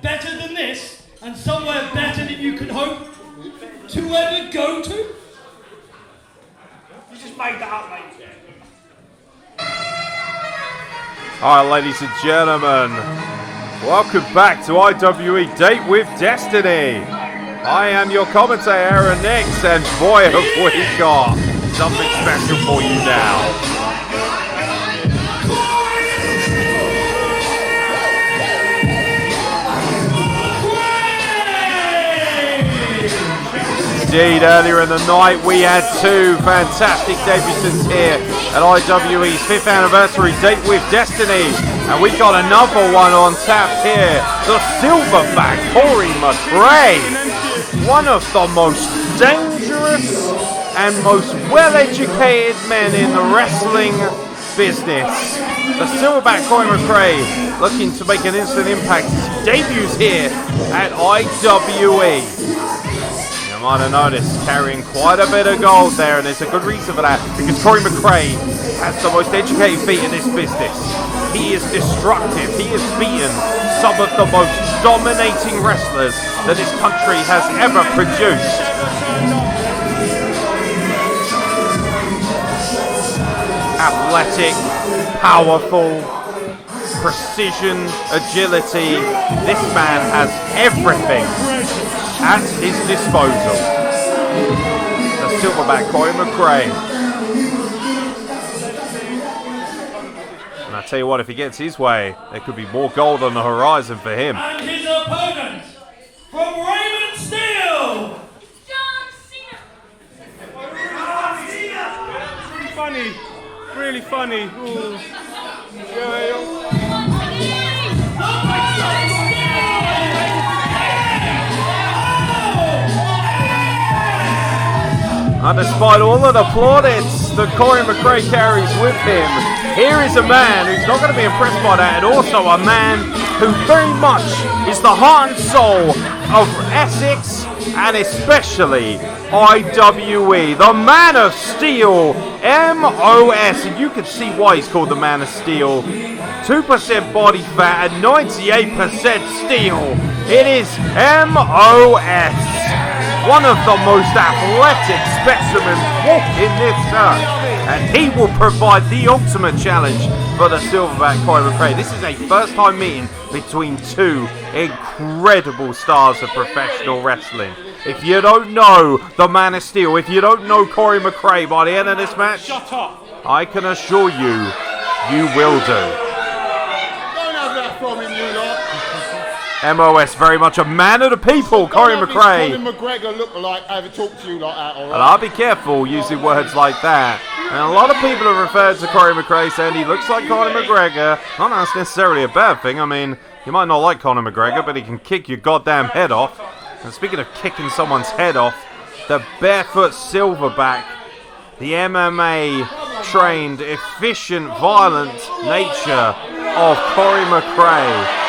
better than this, and somewhere better that you could hope to ever go to? You just made that up, mate. Alright, ladies and gentlemen, welcome back to IWE Date with Destiny. I am your commentator, Aeron Nix, and boy have we got something special for you now. Indeed, earlier in the night we had two fantastic debutants here at IWE's 5th anniversary Date with Destiny, and we got another one on tap here, the Silverback Corey McRae, one of the most dangerous and most well-educated men in the wrestling business. The Silverback Corey McRae looking to make an instant impact as he debuts here at IWE. Might have noticed carrying quite a bit of gold there, and there's a good reason for that, because Corey McRae has the most educated feet in this business. He is destructive. He has beaten some of the most dominating wrestlers that this country has ever produced. Athletic, powerful, precision, agility. This man has everything at his disposal. The Silverback Corey McRae. And I tell you what, if he gets his way, there could be more gold on the horizon for him. And his opponent, from Raymond Steel, John Cena. Really funny. Ooh. And despite all of the plaudits that Corey McRae carries with him, here is a man who's not going to be impressed by that, and also a man who very much is the heart and soul of Wessex, and especially IWE, the Man of Steel, MOS, and you can see why he's called the Man of Steel. 2% body fat and 98% steel. It is MOS. One of the most athletic specimens walking this earth, and he will provide the ultimate challenge for the Silverback Corey McRae. This is a first-time meeting between two incredible stars of professional wrestling. If you don't know the Man of Steel, if you don't know Corey McRae by the end of this match, Shut up. I can assure you, you will do. Don't have that from him, you lot. MOS, very much a man of the people, Corey McRae. Colin McGregor look like ever talk to you like that, alright? And I'll be careful using words like that. And a lot of people have referred to Corey McRae saying he looks like Conor McGregor. Not that's necessarily a bad thing. I mean, you might not like Conor McGregor, but he can kick your goddamn head off. And speaking of kicking someone's head off, the barefoot Silverback, the MMA trained, efficient, violent nature of Corey McRae.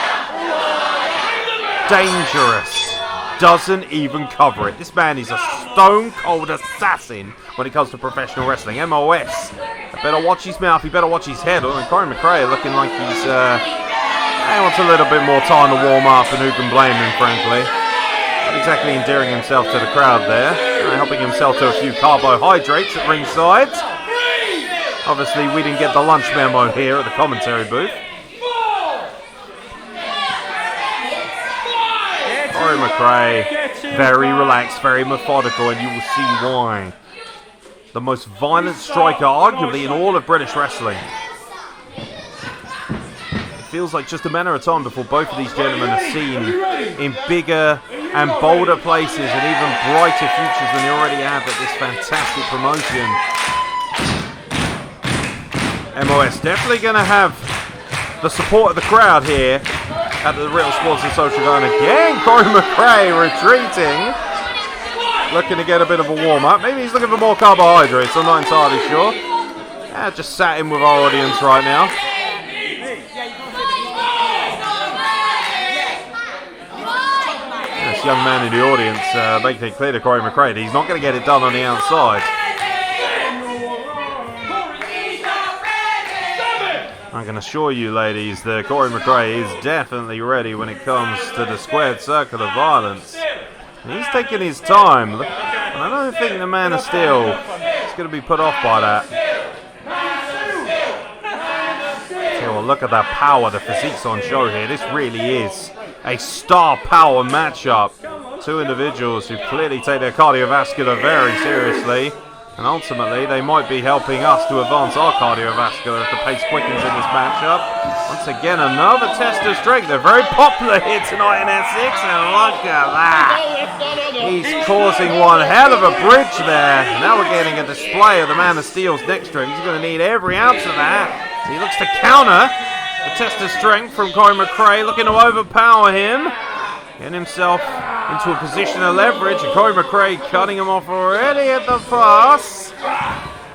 Dangerous. Doesn't even cover it. This man is a stone cold assassin when it comes to professional wrestling. MOS. I better watch his mouth. He better watch his head. And Corey McRae looking like he's he wants a little bit more time to warm up, and who can blame him, frankly. Not exactly endearing himself to the crowd there. Helping himself to a few carbohydrates at ringside. Obviously, we didn't get the lunch memo here at the commentary booth. Corey McRae, very relaxed, very methodical, and you will see why. The most violent striker, arguably, in all of British wrestling. It feels like just a matter of time before both of these gentlemen are seen in bigger and bolder places and even brighter futures than they already have at this fantastic promotion. MOS definitely going to have the support of the crowd here at the Real Sports and Social Garden again. Corey McRae retreating. Looking to get a bit of a warm-up. Maybe he's looking for more carbohydrates. I'm not entirely sure. Just sat in with our audience right now. This young man in the audience making it clear to Corey McRae that he's not going to get it done on the outside. And I can assure you, ladies, that Corey McRae is definitely ready when it comes to the squared circle of violence. And he's taking his time. And I don't think the Man of Steel is going to be put off by that. Well, look at that power, the physique's on show here. This really is a star power matchup. Two individuals who clearly take their cardiovascular very seriously. And ultimately, they might be helping us to advance our cardiovascular if the pace quickens in this matchup. Once again, another test of strength. They're very popular here tonight in Essex, and look at that. He's causing one hell of a bridge there. Now we're getting a display of the Man of Steel's neck strength. He's going to need every ounce of that. So he looks to counter the test of strength from Corey McRae, looking to overpower him. Getting himself into a position of leverage, and Corey McRae cutting him off already at the pass.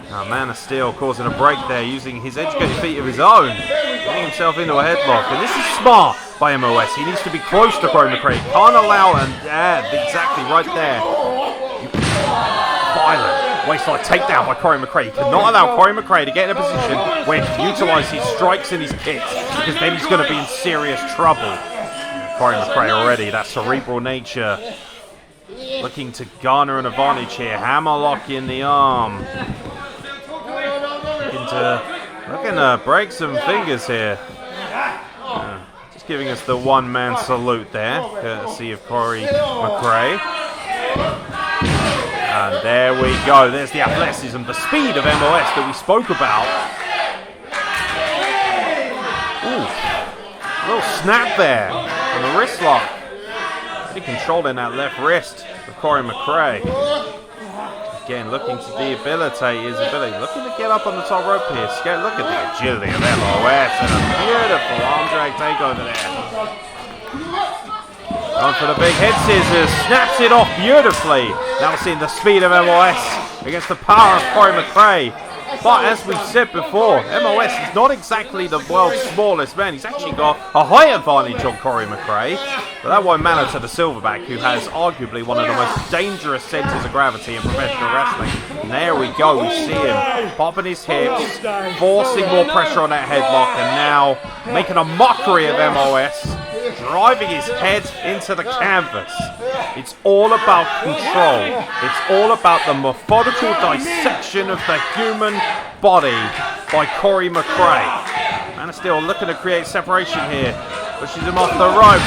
Now, Man of Steel causing a break there, using his educated feet of his own, getting himself into a headlock. And this is smart by MOS. He needs to be close to Corey McRae. Can't allow, and exactly right there. Violent waistline takedown by Corey McRae. He cannot allow Corey McRae to get in a position where he can utilize his strikes and his kicks, because then he's going to be in serious trouble. Corey McRae already, that cerebral nature, looking to garner an advantage here. Hammerlock in the arm. Looking to break some fingers here. Just giving us the one-man salute there, courtesy of Corey McRae. And there we go. There's the athleticism, the speed of MOS that we spoke about. Ooh, a little snap there. On the wrist lock. Really controlling that left wrist of Corey McRae. Again, looking to debilitate his ability. Looking to get up on the top rope here. Look at the agility of MOS and a beautiful arm drag takeover there. On for the big head scissors. Snaps it off beautifully. Now we're seeing the speed of MOS against the power of Corey McRae. But as we've said before, MOS is not exactly the world's smallest man. He's actually got a high advantage on Corey McRae. But that won't matter to the Silverback, who has arguably one of the most dangerous centers of gravity in professional wrestling. And there we go. We see him popping his hips, forcing more pressure on that headlock, and now making a mockery of MOS, driving his head into the canvas. It's all about control. It's all about the methodical dissection of the human body by Corey McRae. Man is still looking to create separation here. Pushes him off the ropes.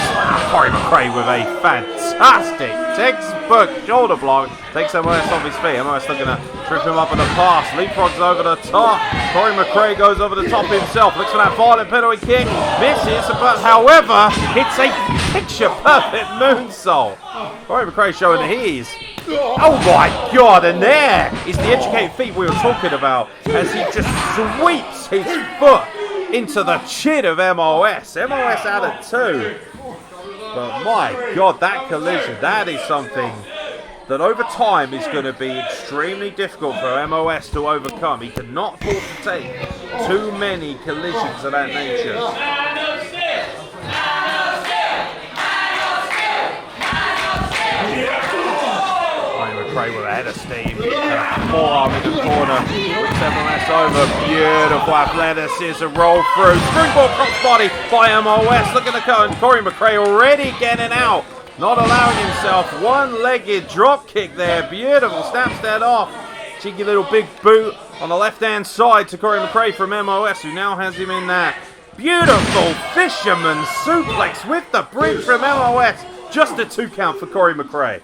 Corey McRae with a fantastic textbook shoulder block. Takes MOS off his feet. MOS looking to trip him up in the pass. Leapfrogs over the top. Corey McRae goes over the top himself. Looks for that violent penalty kick. Misses, but however, it's a picture-perfect moonsault. Corey McRae showing that he's... Oh my God, and there is the educated feet we were talking about as he just sweeps his foot into the chin of MOS. MOS out at 2. But my God, that collision, that is something that over time is going to be extremely difficult for MOS to overcome. He cannot afford to take too many collisions of that nature. McRae with a head of steam, and a forearm in the corner, brings MOS over, beautiful athleticism, roll through, springboard crossbody by MOS, look at the cut, and Corey McRae already getting out, not allowing himself, one-legged drop kick there, beautiful, snaps that off, cheeky little big boot on the left-hand side to Corey McRae from MOS, who now has him in that beautiful fisherman suplex with the bridge from MOS, just a 2 count for Corey McRae.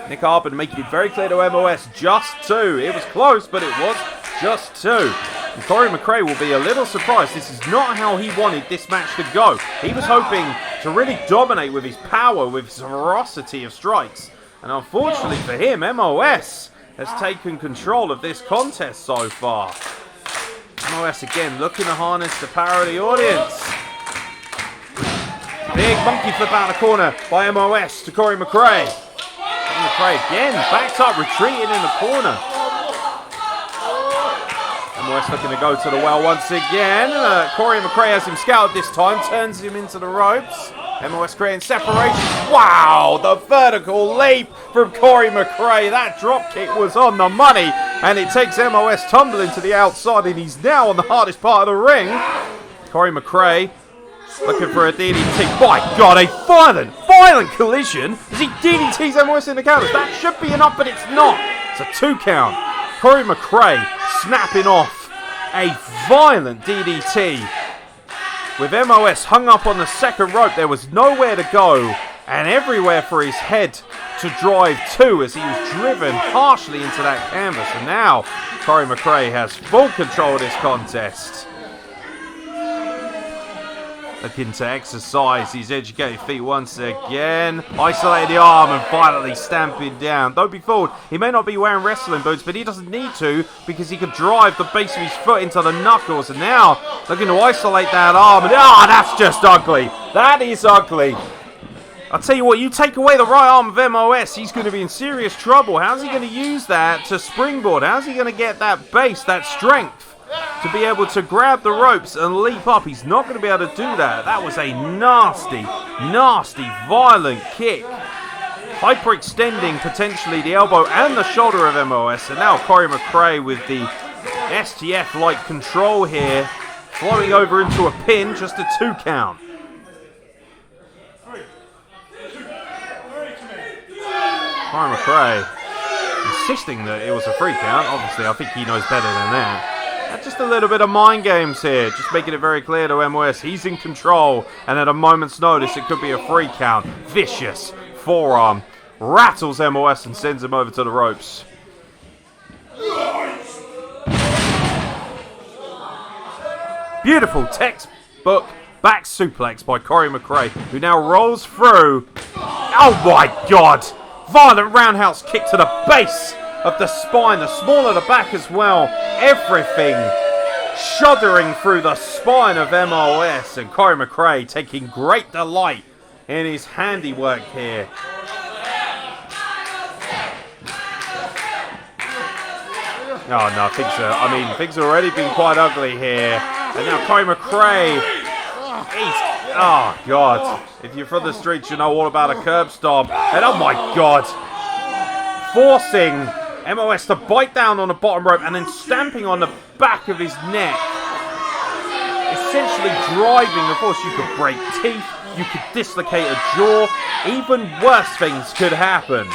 Nick Arbon making it very clear to MOS, just 2. It was close, but it was just 2. And Corey McRae will be a little surprised. This is not how he wanted this match to go. He was hoping to really dominate with his power, with his ferocity of strikes. And unfortunately for him, MOS has taken control of this contest so far. MOS again looking to harness the power of the audience. Big monkey flip out of the corner by MOS to Corey McRae. McRae again, backed up, retreating in the corner. MOS looking to go to the well once again. Corey McRae has him scouted this time, turns him into the ropes. MOS creating separation. Wow, the vertical leap from Corey McRae. That drop kick was on the money. And it takes MOS tumbling to the outside, and he's now on the hardest part of the ring. Corey McRae looking for a DDT. My God, a violent collision as he DDTs MOS in the counters. That should be enough, but it's not. It's a 2 count. Corey McRae snapping off a violent DDT. With MOS hung up on the second rope, there was nowhere to go and everywhere for his head to drive to as he was driven harshly into that canvas. And now Corey McRae has full control of this contest. Looking to exercise his educated feet once again. Isolating the arm and violently stamping down. Don't be fooled, he may not be wearing wrestling boots, but he doesn't need to because he could drive the base of his foot into the knuckles. And now looking to isolate that arm. And that's just ugly. That is ugly. I'll tell you what, you take away the right arm of MOS, he's going to be in serious trouble. How's he going to use that to springboard? How's he going to get that base, that strength, to be able to grab the ropes and leap up? He's not going to be able to do that. That was a nasty, violent kick. Hyperextending potentially the elbow and the shoulder of MOS. And now Corey McRae with the STF-like control here, flowing over into a pin, just a 2 count. Corey McRae insisting that it was a 3 count. Obviously, I think he knows better than that. Just a little bit of mind games here, just making it very clear to MOS he's in control, and at a moment's notice it could be a 3 count. Vicious forearm rattles MOS and sends him over to the ropes. Beautiful textbook back suplex by Corey McRae, who now rolls through. Oh my God! Violent roundhouse kick to the base of the spine, the small of the back as well. Everything shuddering through the spine of MOS, and Corey McRae taking great delight in his handiwork here. Oh no, things have already been quite ugly here. And now Corey McRae, oh God, if you're from the streets you know all about a curb stomp. And oh my God, forcing MOS to bite down on the bottom rope and then stamping on the back of his neck. Essentially driving the force. You could break teeth, you could dislocate a jaw, even worse things could happen.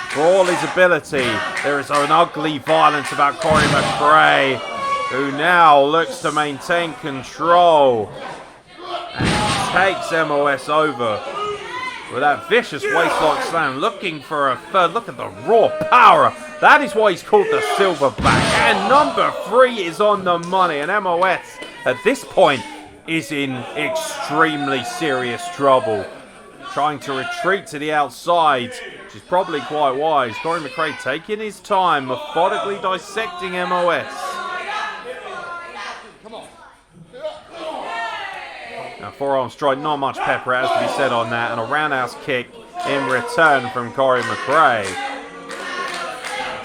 For all his ability, there is an ugly violence about Corey McRae, who now looks to maintain control and takes MOS over with that vicious waistlock slam, looking for a third. Look at the raw power. That is why he's called the Silverback. And number 3 is on the money. And MOS, at this point, is in extremely serious trouble. Trying to retreat to the outside, which is probably quite wise. Corey McRae taking his time, methodically dissecting MOS. Now, forearm strike, not much pepper, has to be said on that, and a roundhouse kick in return from Corey McRae.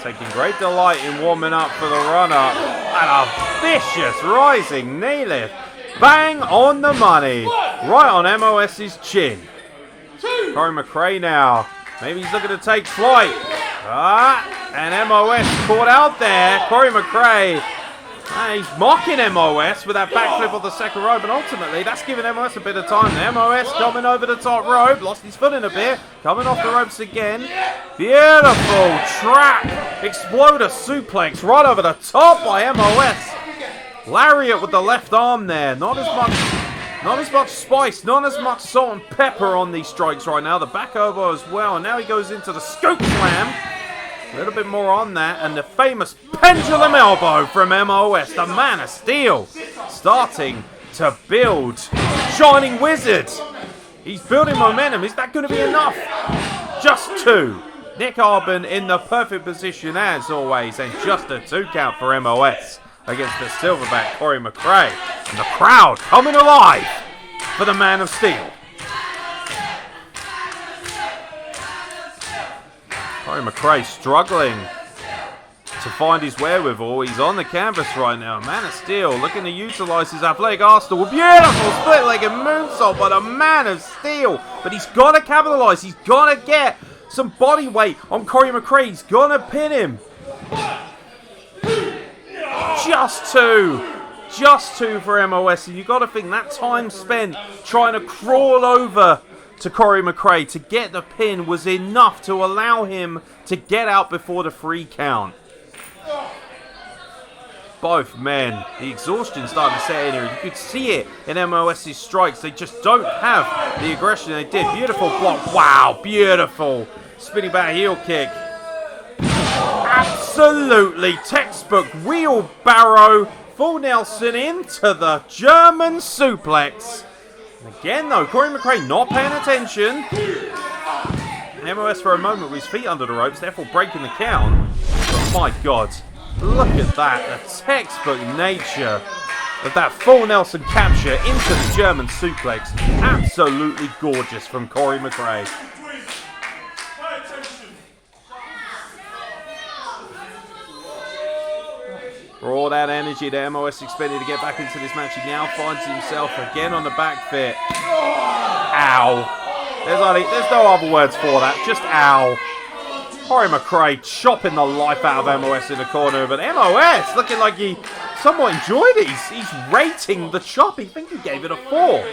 Taking great delight in warming up for the run-up, and a vicious rising knee lift. Bang on the money, right on MOS's chin. Corey McRae now, maybe he's looking to take flight. And MOS caught out there. Corey McRae, he's mocking MOS with that backflip on the second rope, and ultimately that's giving MOS a bit of time. MOS coming over the top rope, lost his footing a bit, coming off the ropes again. Beautiful trap, exploder suplex right over the top by MOS. Lariat with the left arm there, not as much spice, not as much salt and pepper on these strikes right now. The back elbow as well, and now he goes into the scoop slam. A little bit more on that, and the famous pendulum elbow from MOS, the Man of Steel, starting to build. Shining Wizard, he's building momentum. Is that going to be enough? Just 2. Nick Arbon in the perfect position as always, and just a 2 count for MOS against the Silverback Corey McRae. And the crowd coming alive for the Man of Steel. Corey McRae struggling to find his wherewithal. He's on the canvas right now. Man of Steel looking to utilize his athletic arsenal. Beautiful split-legged moonsault by the Man of Steel. But he's got to capitalize. He's got to get some body weight on Corey McRae. He's gonna pin him. Just two. Just two for MOS. And you've got to think that time spent trying to crawl over to Corey McRae to get the pin was enough to allow him to get out before the 3 count. Both men, the exhaustion starting to set in here. You could see it in MOS's strikes. They just don't have the aggression they did. Beautiful block. Wow, beautiful. Spinning back heel kick. Absolutely textbook wheelbarrow. Full Nelson into the German suplex. And again though, Corey McRae not paying attention. MOS for a moment with his feet under the ropes, therefore breaking the count. But my God, look at that. The textbook nature of that full Nelson capture into the German suplex. Absolutely gorgeous from Corey McRae. For all that energy that MOS expended to get back into this match, he now finds himself again on the back foot. Ow. There's no other words for that, just ow. Corey McRae chopping the life out of MOS in the corner, but MOS looking like he somewhat enjoyed it. He's rating the chop. I think he gave it a 4.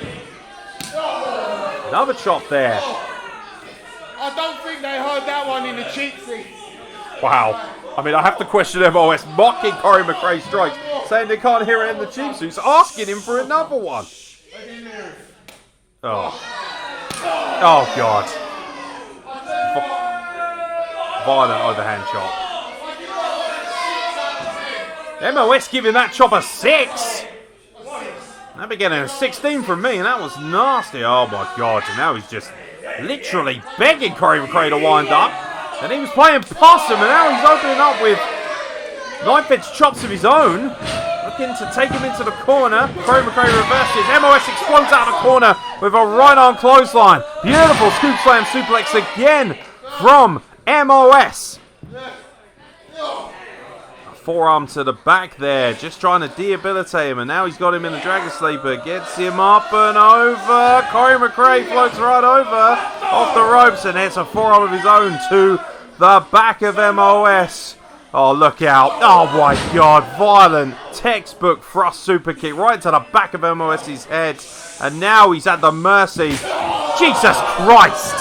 Another chop there. I don't think they heard that one in the cheap seat. Wow. I mean, I have to question MOS mocking Corey McRae's strikes, saying they can't hear it in the cheap suits, asking him for another one. Oh. Oh, God. Violent overhand chop. MOS giving that chop a 6. That began a 16 from me, and that was nasty. Oh, my God. And now he's just literally begging Corey McRae to wind up. And he was playing possum, and now he's opening up with knife-edge chops of his own. Looking to take him into the corner. Corey McRae reverses. MOS explodes out of the corner with a right-arm clothesline. Beautiful scoop slam suplex again from MOS. A forearm to the back there, just trying to debilitate him. And now he's got him in the Dragon Sleeper. Gets him up and over. Corey McRae floats right over off the ropes, and it's a forearm of his own to the back of MOS. Oh, look out. Oh, my God. Violent textbook thrust super kick right to the back of MOS's head. And now he's at the mercy. Jesus Christ.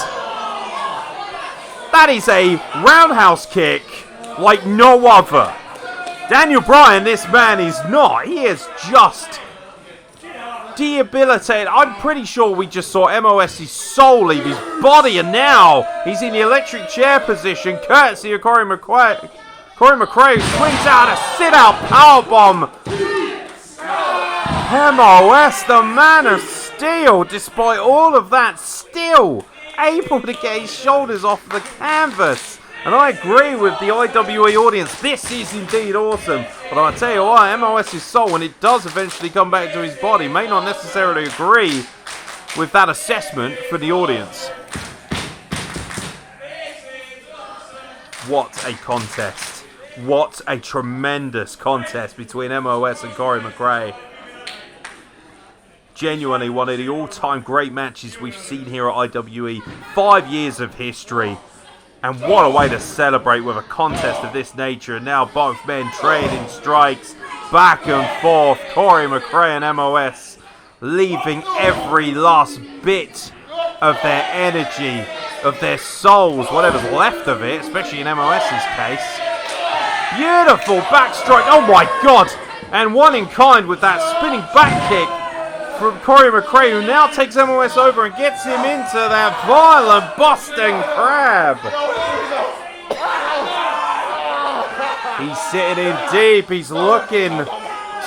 That is a roundhouse kick like no other. Daniel Bryan, this man is not. He is just debilitated. I'm pretty sure we just saw MOS's soul leave his body, and now he's in the electric chair position, courtesy of Corey McRae. Corey McRae swings out a sit-out powerbomb. MOS, the man of steel, despite all of that, still able to get his shoulders off the canvas. And I agree with the IWE audience. This is indeed awesome. But I tell you what, MOS's soul, when it does eventually come back to his body, may not necessarily agree with that assessment for the audience. What a contest. What a tremendous contest between MOS and Corey McRae. Genuinely one of the all-time great matches we've seen here at IWE. 5 years of history. And what a way to celebrate with a contest of this nature. And now both men trading strikes back and forth. Corey McRae and MOS leaving every last bit of their energy, of their souls, whatever's left of it, especially in MOS's case. Beautiful backstrike. Oh my God. And one in kind with that spinning back kick from Corey McRae, who now takes MOS over and gets him into that violent Boston Crab. He's sitting in deep. He's looking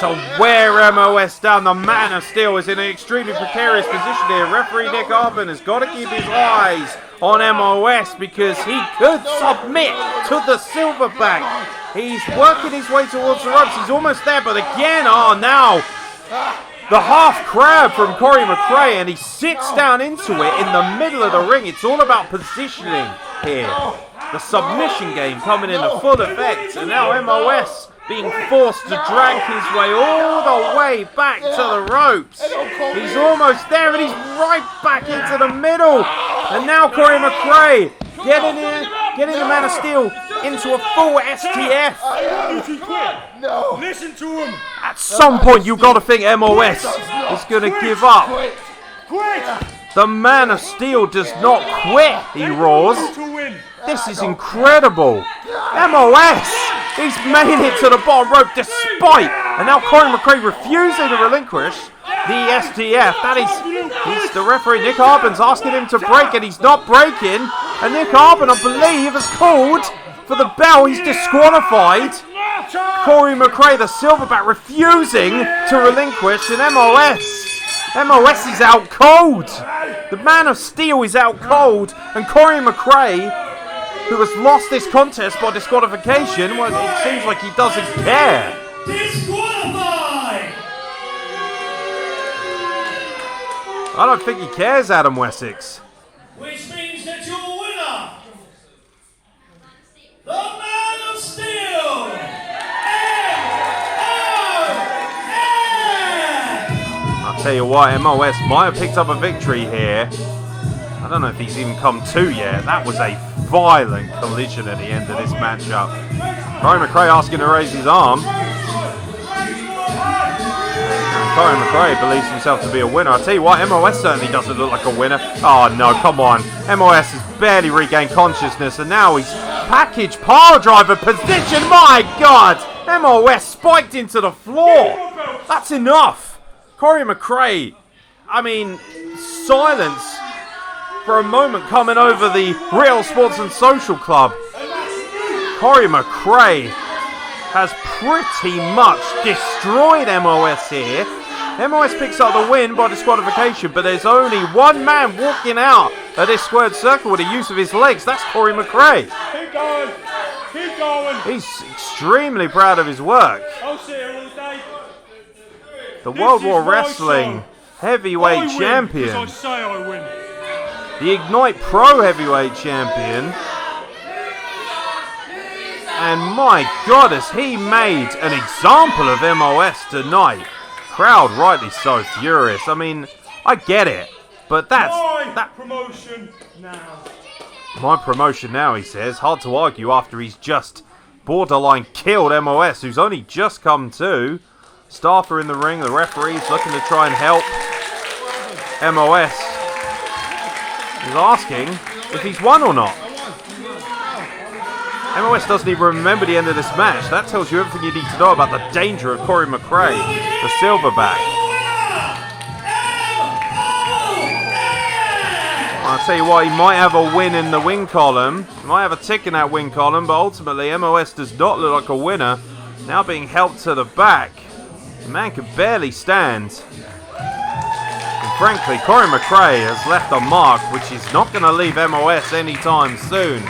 to wear MOS down. The man of steel is in an extremely precarious position here. Referee Nick Arbon has got to keep his eyes on MOS because he could submit to the Silverback. He's working his way towards the ropes. He's almost there, but again, now the half crab from Corey McRae, and he sits down into it in the middle of the ring. It's all about positioning here. The submission game coming into full effect, and now MOS being forced to drag his way all the way back to the ropes. He's almost there, and he's right back into the middle. And now Corey McRae getting the Man of Steel into a full STF. No. Listen to him. At some point, you've got to think MOS is going to give up. Quit. The Man of Steel does not quit, he roars. To win. This is incredible. MOS, he's made it to the bottom rope despite, and now Corey McRae refusing to relinquish the STF. He's the referee, Nick Arbon's asking him to break, and he's not breaking. And Nick Arbon, I believe, has called for the bell. He's disqualified. Corey McRae, the Silverback, refusing to relinquish, and MOS is out cold. The Man of Steel is out cold, and Corey McRae, who has lost this contest by disqualification, well, it seems like he doesn't care. Disqualified! I don't think he cares, Adam Wessex. Which means that your winner, the Man of Steel, MOS! I'll tell you what, MOS might have picked up a victory here. I don't know if he's even come to yet. That was a violent collision at the end of this matchup. Corey McRae asking to raise his arm. And Corey McRae believes himself to be a winner. I'll tell you what, MOS certainly doesn't look like a winner. Oh no, come on. MOS has barely regained consciousness, and now he's package pile driver position. My God! MOS spiked into the floor. That's enough. Corey McRae, I mean, silence for a moment coming over the Real Sports and Social Club. Corey McRae has pretty much destroyed MOS here. MOS picks up the win by disqualification, but there's only one man walking out of this squared circle with the use of his legs. That's Corey McRae. Keep going. Keep going. He's extremely proud of his work. I'll sit here all day. The World War is my Wrestling song. heavyweight I win, champion. 'cause I say I win. The Ignite Pro heavyweight champion. And my God, has he made an example of MOS tonight. Crowd rightly so furious. I mean, I get it, but My promotion now. my promotion now, he says. Hard to argue after he's just borderline killed MOS, who's only just come to. Staff are in the ring, the referee's looking to try and help MOS. He's asking if he's won or not. MOS doesn't even remember the end of this match. That tells you everything you need to know about the danger of Corey McRae, the Silverback. I'll tell you what, he might have a win in the win column. He might have a tick in that win column, but ultimately MOS does not look like a winner. Now being helped to the back. The man can barely stand. And frankly, Corey McRae has left a mark which is not going to leave MOS anytime soon.